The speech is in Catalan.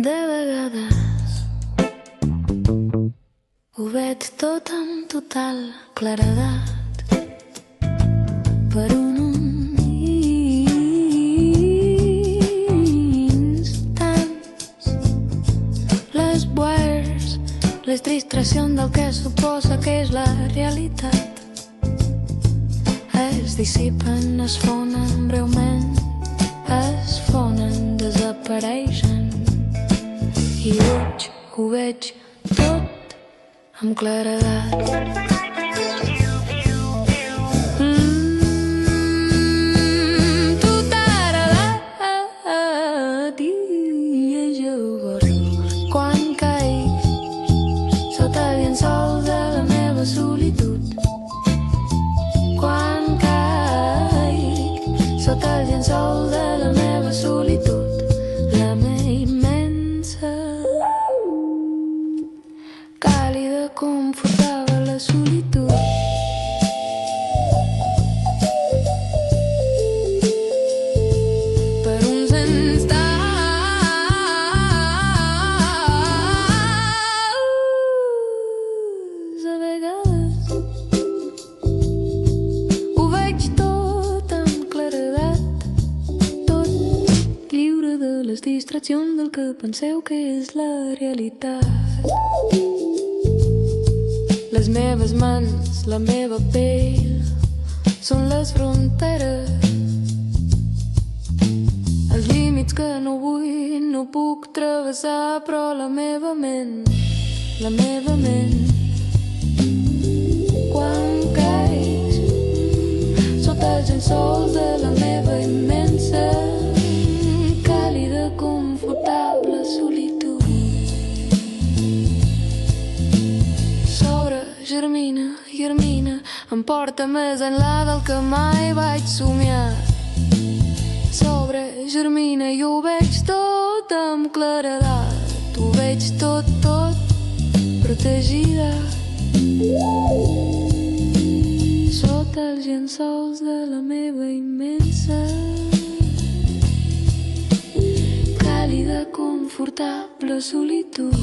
De vegades ho veig tot amb total claredat per un instant. Les wires, les distraccions del que suposa que és la realitat es dissipen, es fonen breument, es fonen, desapareixen. I ho veig tot amb claredat. Tot aradat. I llavors, quan caic sota el llençol de la meva solitud, quan caic sota el llençol de la meva solitud, la meva immensa, càlida, confortable la solitud. Per uns instants a vegades ho veig tot amb claredat, tot lliure de les distraccions del que penseu que és la realitat. Les meves mans, la meva pell són les fronteres, els límits que no vull, no puc travessar, però la meva ment, quan caic sota els llençols de la meva immensa, càlida, confortable solitud, s'obre, germina, em porta més enllà del que mai vaig somiar. S'obre, germina, i ho veig tot amb claredat, ho veig tot protegida sota els llençols de la meva immensa, càlida, confortable solitud.